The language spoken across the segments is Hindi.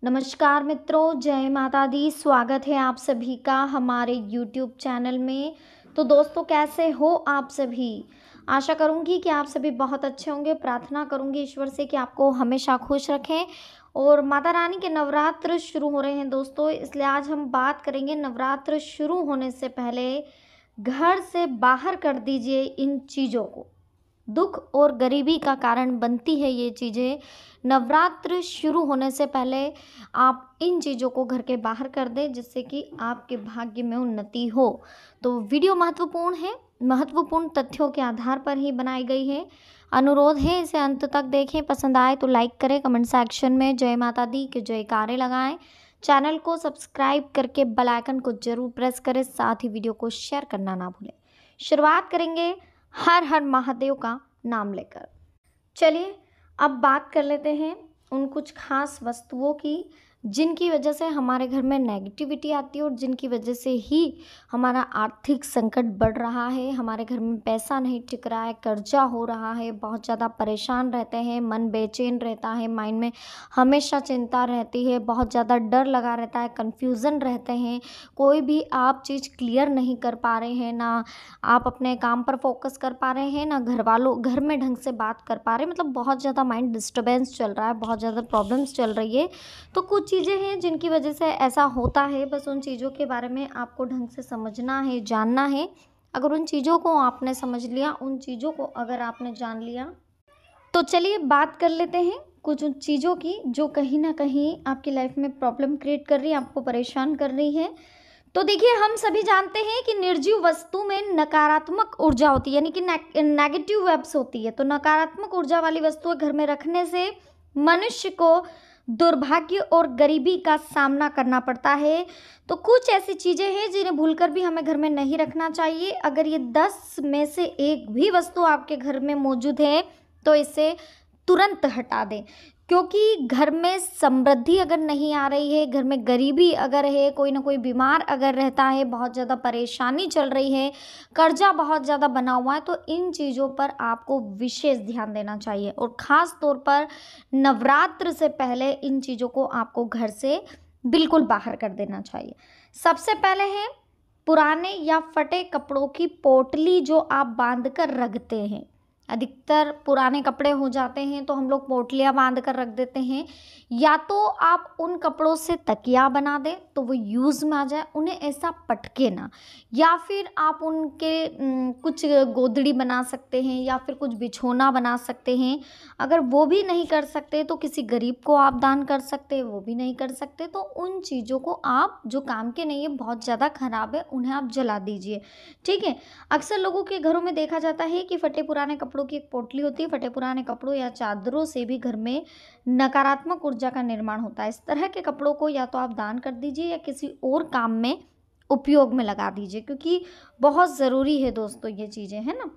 नमस्कार मित्रों, जय माता दी। स्वागत है आप सभी का हमारे YouTube चैनल में। तो दोस्तों, कैसे हो आप सभी? आशा करूंगी कि आप सभी बहुत अच्छे होंगे। प्रार्थना करूंगी ईश्वर से कि आपको हमेशा खुश रखें। और माता रानी के नवरात्र शुरू हो रहे हैं दोस्तों, इसलिए आज हम बात करेंगे नवरात्र शुरू होने से पहले घर से बाहर कर दीजिए इन चीज़ों को। दुख और गरीबी का कारण बनती है ये चीज़ें। नवरात्र शुरू होने से पहले आप इन चीज़ों को घर के बाहर कर दें, जिससे कि आपके भाग्य में उन्नति हो। तो वीडियो महत्वपूर्ण है, महत्वपूर्ण तथ्यों के आधार पर ही बनाई गई है। अनुरोध है इसे अंत तक देखें। पसंद आए तो लाइक करें, कमेंट सेक्शन में जय माता दी के जयकारे लगाएं। चैनल को सब्सक्राइब करके बेल आइकन को जरूर प्रेस करें, साथ ही वीडियो को शेयर करना ना भूलें। शुरुआत करेंगे हर हर महादेव का नाम लेकर। चलिए अब बात कर लेते हैं उन कुछ खास वस्तुओं की जिनकी वजह से हमारे घर में नेगेटिविटी आती है और जिनकी वजह से ही हमारा आर्थिक संकट बढ़ रहा है। हमारे घर में पैसा नहीं टिक रहा है, कर्जा हो रहा है, बहुत ज़्यादा परेशान रहते हैं, मन बेचैन रहता है, माइंड में हमेशा चिंता रहती है, बहुत ज़्यादा डर लगा रहता है, कन्फ्यूज़न रहते हैं, कोई भी आप चीज़ क्लियर नहीं कर पा रहे हैं, ना आप अपने काम पर फोकस कर पा रहे हैं, ना घर में ढंग से बात कर पा रहे हैं। मतलब बहुत ज़्यादा माइंड डिस्टर्बेंस चल रहा है, बहुत ज़्यादा प्रॉब्लम्स चल रही है। तो कुछ चीज़ें हैं जिनकी वजह से ऐसा होता है। बस उन चीज़ों के बारे में आपको ढंग से समझना है, जानना है। अगर उन चीज़ों को आपने समझ लिया, उन चीज़ों को अगर आपने जान लिया, तो चलिए बात कर लेते हैं कुछ उन चीज़ों की जो कहीं ना कहीं आपकी लाइफ में प्रॉब्लम क्रिएट कर रही है, आपको परेशान कर रही है। तो देखिए, हम सभी जानते हैं कि निर्जीव वस्तु में नकारात्मक ऊर्जा होती है, यानी कि नेगेटिव वेब्स होती है। तो नकारात्मक ऊर्जा वाली वस्तुएं घर में रखने से मनुष्य को दुर्भाग्य और गरीबी का सामना करना पड़ता है। तो कुछ ऐसी चीज़ें हैं जिन्हें भूलकर भी हमें घर में नहीं रखना चाहिए। अगर ये 10 में से एक भी वस्तु आपके घर में मौजूद है तो इसे तुरंत हटा दें, क्योंकि घर में समृद्धि अगर नहीं आ रही है, घर में गरीबी अगर है, कोई ना कोई बीमार अगर रहता है, बहुत ज़्यादा परेशानी चल रही है, कर्जा बहुत ज़्यादा बना हुआ है, तो इन चीज़ों पर आपको विशेष ध्यान देना चाहिए। और ख़ास तौर पर नवरात्र से पहले इन चीज़ों को आपको घर से बिल्कुल बाहर कर देना चाहिए। सबसे पहले है पुराने या फटे कपड़ों की पोटली जो आप बांध कर रखते हैं। अधिकतर पुराने कपड़े हो जाते हैं तो हम लोग पोटलियाँ बांध कर रख देते हैं। या तो आप उन कपड़ों से तकिया बना दें तो वो यूज़ में आ जाए, उन्हें ऐसा पटके ना। या फिर आप उनके कुछ गोदड़ी बना सकते हैं या फिर कुछ बिछोना बना सकते हैं। अगर वो भी नहीं कर सकते तो किसी गरीब को आप दान कर सकते हैं, वो भी नहीं कर सकते तो उन चीज़ों को आप, जो काम के नहीं है, बहुत ज़्यादा ख़राब है, उन्हें आप जला दीजिए। ठीक है। अक्सर लोगों के घरों में देखा जाता है कि फटे पुराने कपड़ों की एक पोटली होती है। फटे पुराने कपड़ों या चादरों से भी घर में नकारात्मक ऊर्जा का निर्माण होता है। इस तरह के कपड़ों को या तो आप दान कर दीजिए या किसी और काम में उपयोग में लगा दीजिए, क्योंकि बहुत ज़रूरी है दोस्तों ये चीज़ें, है ना।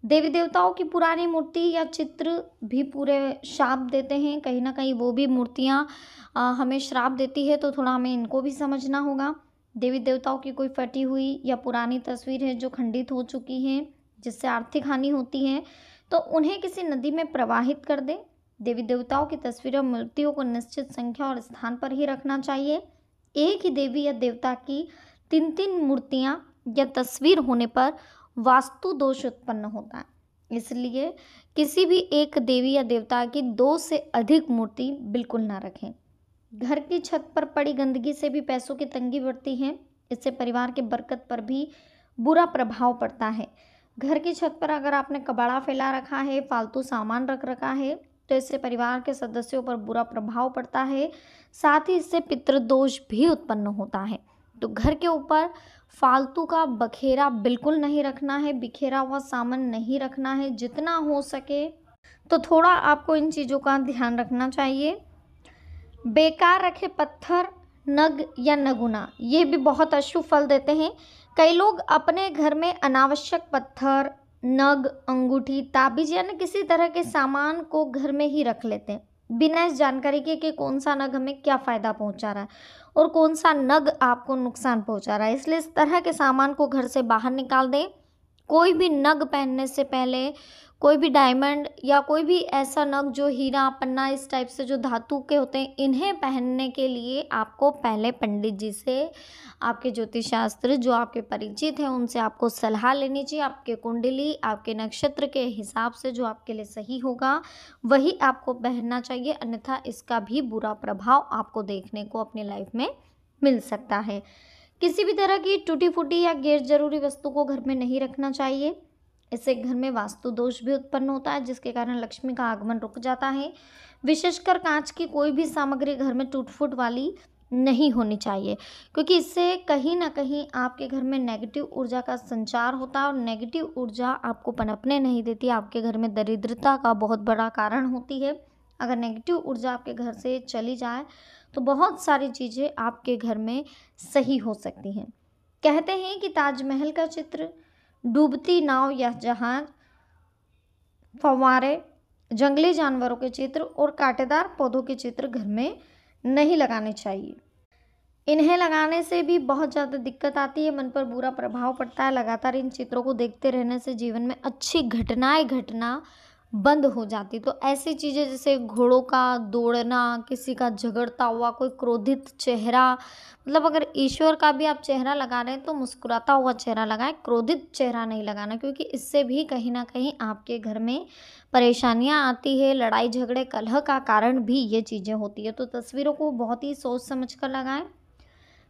देवी देवताओं की पुरानी मूर्ति या चित्र भी पूरे श्राप देते हैं। कहीं ना कहीं वो भी मूर्तियाँ हमें श्राप देती है, तो थोड़ा हमें इनको भी समझना होगा। देवी देवताओं की कोई फटी हुई या पुरानी तस्वीर है जो खंडित हो चुकी है, जिससे आर्थिक हानि होती है, तो उन्हें किसी नदी में प्रवाहित कर दें। देवी देवताओं की तस्वीरें और मूर्तियों को निश्चित संख्या और स्थान पर ही रखना चाहिए। एक ही देवी या देवता की 3-3 मूर्तियाँ या तस्वीर होने पर वास्तु दोष उत्पन्न होता है। इसलिए किसी भी एक देवी या देवता की 2 से अधिक मूर्ति बिल्कुल ना रखें। घर की छत पर पड़ी गंदगी से भी पैसों की तंगी बढ़ती है। इससे परिवार की बरकत पर भी बुरा प्रभाव पड़ता है। घर की छत पर अगर आपने कबाड़ा फैला रखा है, फालतू सामान रख रखा है, तो इससे परिवार के सदस्यों पर बुरा प्रभाव पड़ता है। साथ ही इससे पितृदोष भी उत्पन्न होता है। तो घर के ऊपर फालतू का बखेरा बिल्कुल नहीं रखना है, बिखेरा हुआ सामान नहीं रखना है। जितना हो सके तो थोड़ा आपको इन चीज़ों का ध्यान रखना चाहिए। बेकार रखे पत्थर, नग या नगुना, ये भी बहुत अशुभ फल देते हैं। कई लोग अपने घर में अनावश्यक पत्थर, नग, अंगूठी, ताबीज यानी किसी तरह के सामान को घर में ही रख लेते हैं, बिना इस जानकारी के कि कौन सा नग हमें क्या फ़ायदा पहुंचा रहा है और कौन सा नग आपको नुकसान पहुंचा रहा है। इसलिए इस तरह के सामान को घर से बाहर निकाल दें। कोई भी नग पहनने से पहले, कोई भी डायमंड या कोई भी ऐसा नग जो हीरा पन्ना इस टाइप से जो धातु के होते हैं, इन्हें पहनने के लिए आपको पहले पंडित जी से, आपके ज्योतिष शास्त्र जो आपके परिचित हैं उनसे आपको सलाह लेनी चाहिए। आपके कुंडली, आपके नक्षत्र के हिसाब से जो आपके लिए सही होगा वही आपको पहनना चाहिए, अन्यथा इसका भी बुरा प्रभाव आपको देखने को अपनी लाइफ में मिल सकता है। किसी भी तरह की टूटी फूटी या गैर जरूरी वस्तु को घर में नहीं रखना चाहिए। इससे घर में वास्तु दोष भी उत्पन्न होता है, जिसके कारण लक्ष्मी का आगमन रुक जाता है। विशेषकर कांच की कोई भी सामग्री घर में टूट फूट वाली नहीं होनी चाहिए, क्योंकि इससे कहीं ना कहीं आपके घर में नेगेटिव ऊर्जा का संचार होता है और नेगेटिव ऊर्जा आपको पनपने नहीं देती, आपके घर में दरिद्रता का बहुत बड़ा कारण होती है। अगर नेगेटिव ऊर्जा आपके घर से चली जाए तो बहुत सारी चीज़ें आपके घर में सही हो सकती हैं। कहते हैं कि ताजमहल का चित्र, डूबती नाव या जहाज, फव्वारे, जंगली जानवरों के चित्र और कांटेदार पौधों के चित्र घर में नहीं लगाने चाहिए। इन्हें लगाने से भी बहुत ज़्यादा दिक्कत आती है, मन पर बुरा प्रभाव पड़ता है। लगातार इन चित्रों को देखते रहने से जीवन में अच्छी घटनाएं घटना बंद हो जाती। तो ऐसी चीज़ें जैसे घोड़ों का दौड़ना, किसी का झगड़ता हुआ, कोई क्रोधित चेहरा, मतलब अगर ईश्वर का भी आप चेहरा लगा रहे हैं तो मुस्कुराता हुआ चेहरा लगाएं, क्रोधित चेहरा नहीं लगाना, क्योंकि इससे भी कहीं ना कहीं आपके घर में परेशानियां आती है। लड़ाई झगड़े कलह का कारण भी ये चीज़ें होती है। तो तस्वीरों को बहुत ही सोच समझ कर लगाएं।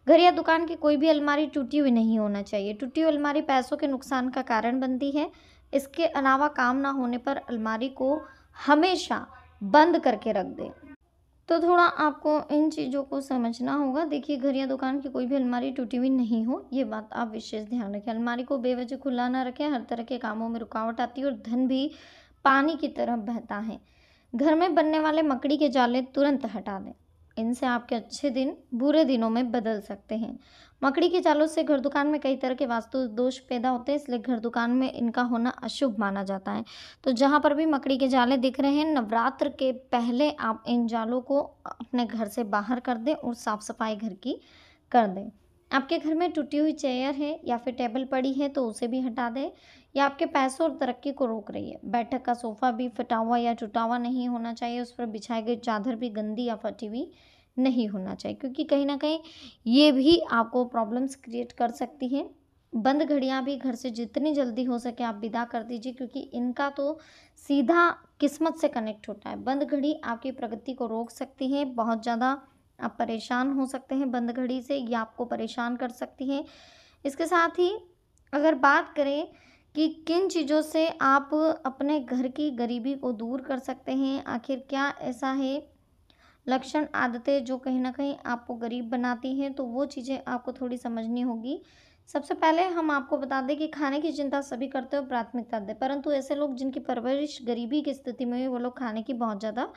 घर या दुकान की कोई भी अलमारी टूटी हुई नहीं होना चाहिए। टूटी हुई अलमारी पैसों के नुकसान का कारण बनती है। इसके अलावा काम ना होने पर अलमारी को हमेशा बंद करके रख दें। तो थोड़ा आपको इन चीज़ों को समझना होगा। देखिए, घर या दुकान की कोई भी अलमारी टूटी हुई नहीं हो, ये बात आप विशेष ध्यान रखें। अलमारी को बेवजह खुला ना रखें, हर तरह के कामों में रुकावट आती है और धन भी पानी की तरह बहता है। घर में बनने वाले मकड़ी के जाले तुरंत हटा दें, इनसे आपके अच्छे दिन बुरे दिनों में बदल सकते हैं। मकड़ी के जालों से घर दुकान में कई तरह के वास्तु दोष पैदा होते हैं, इसलिए घर दुकान में इनका होना अशुभ माना जाता है। तो जहाँ पर भी मकड़ी के जाले दिख रहे हैं, नवरात्र के पहले आप इन जालों को अपने घर से बाहर कर दें और साफ सफाई घर की कर दें। आपके घर में टूटी हुई चेयर है या फिर टेबल पड़ी है तो उसे भी हटा दें, या आपके पैसों और तरक्की को रोक रही है। बैठक का सोफा भी फटा हुआ या टूटा हुआ नहीं होना चाहिए, उस पर बिछाई गई चादर भी गंदी या फटी हुई नहीं होना चाहिए, क्योंकि कहीं ना कहीं ये भी आपको प्रॉब्लम्स क्रिएट कर सकती हैं। बंद घड़ियां भी घर से जितनी जल्दी हो सके आप विदा कर दीजिए, क्योंकि इनका तो सीधा किस्मत से कनेक्ट होता है। बंद घड़ी आपकी प्रगति को रोक सकती है, बहुत ज़्यादा आप परेशान हो सकते हैं बंद घड़ी से, या आपको परेशान कर सकती है। इसके साथ ही अगर बात करें कि किन चीज़ों से आप अपने घर की गरीबी को दूर कर सकते हैं, आखिर क्या ऐसा है लक्षण आदतें जो कहीं ना कहीं आपको गरीब बनाती हैं, तो वो चीज़ें आपको थोड़ी समझनी होगी। सबसे पहले हम आपको बता दें कि खाने की चिंता सभी करते हो, प्राथमिकता दें, परंतु ऐसे लोग जिनकी परवरिश गरीबी की स्थिति में है वो लोग खाने की बहुत ज़्यादा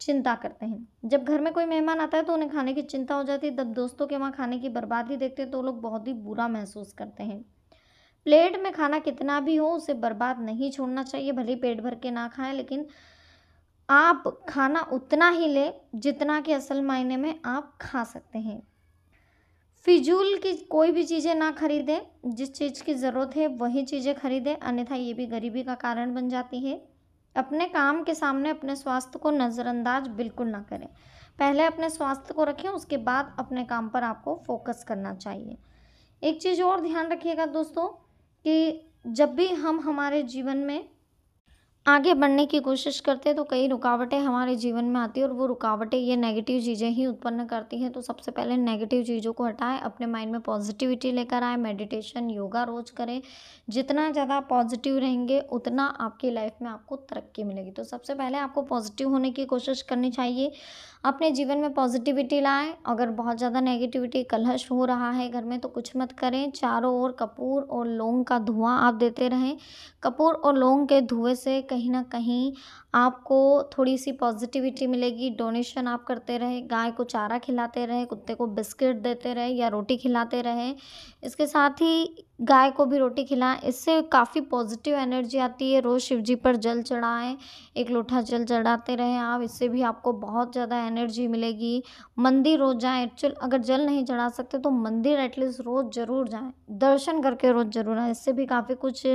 चिंता करते हैं। जब घर में कोई मेहमान आता है तो उन्हें खाने की चिंता हो जाती है, तब दोस्तों के वहाँ खाने की बर्बादी देखते हैं तो लोग बहुत ही बुरा महसूस करते हैं। प्लेट में खाना कितना भी हो उसे बर्बाद नहीं छोड़ना चाहिए, भले ही पेट भर के ना खाएं, लेकिन आप खाना उतना ही लें जितना कि असल मायने में आप खा सकते हैं। फिजूल की कोई भी चीज़ें ना खरीदें, जिस चीज़ की ज़रूरत है वही चीज़ें खरीदें, अन्यथा ये भी गरीबी का कारण बन जाती है। अपने काम के सामने अपने स्वास्थ्य को नज़रअंदाज बिल्कुल ना करें। पहले अपने स्वास्थ्य को रखें, उसके बाद अपने काम पर आपको फोकस करना चाहिए। एक चीज़ और ध्यान रखिएगा दोस्तों, कि जब भी हम हमारे जीवन में आगे बढ़ने की कोशिश करते हैं तो कई रुकावटें हमारे जीवन में आती है और वो रुकावटें ये नेगेटिव चीज़ें ही उत्पन्न करती हैं। तो सबसे पहले नेगेटिव चीज़ों को हटाएं, अपने माइंड में पॉजिटिविटी लेकर आए, मेडिटेशन योगा रोज़ करें। जितना ज़्यादा पॉजिटिव रहेंगे उतना आपकी लाइफ में आपको तरक्की मिलेगी। तो सबसे पहले आपको पॉजिटिव होने की कोशिश करनी चाहिए, अपने जीवन में पॉजिटिविटी लाएं। अगर बहुत ज़्यादा नेगेटिविटी कलह हो रहा है घर में तो कुछ मत करें, चारों ओर कपूर और लौंग का धुआं आप देते रहें। कपूर और लौंग के धुएं से कहीं ना कहीं आपको थोड़ी सी पॉजिटिविटी मिलेगी। डोनेशन आप करते रहे, गाय को चारा खिलाते रहे, कुत्ते को बिस्किट देते रहे या रोटी खिलाते रहे। इसके साथ ही गाय को भी रोटी खिलाएं, इससे काफ़ी पॉजिटिव एनर्जी आती है। रोज़ शिव जी पर जल चढ़ाएं, 1 लोटा जल चढ़ाते रहें आप, इससे भी आपको बहुत ज़्यादा एनर्जी मिलेगी। मंदिर रोज़ जाएं, एक्चुअल अगर जल नहीं चढ़ा सकते तो मंदिर एटलीस्ट रोज़ ज़रूर जाएं, दर्शन करके रोज़ ज़रूर आएं, इससे भी काफ़ी कुछ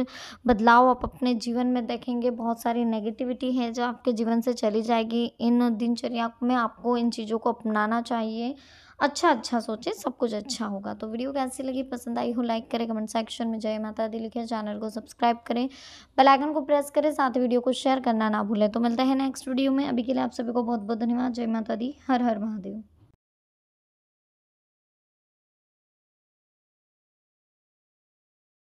बदलाव आप अपने जीवन में देखेंगे। बहुत सारी नेगेटिविटी है जो आपके जीवन से चली जाएगी। इन दिनचर्या में आपको इन चीज़ों को अपनाना चाहिए। अच्छा सोचें, सब कुछ अच्छा होगा। तो वीडियो कैसी लगी, पसंद आई हो लाइक करें, कमेंट सेक्शन में जय माता दी लिखें, चैनल को सब्सक्राइब करें, बेल आइकन को प्रेस करें, साथ ही वीडियो को शेयर करना ना भूलें। तो मिलते हैं नेक्स्ट वीडियो में, अभी के लिए आप सभी को बहुत बहुत धन्यवाद। जय माता दी, हर हर महादेव।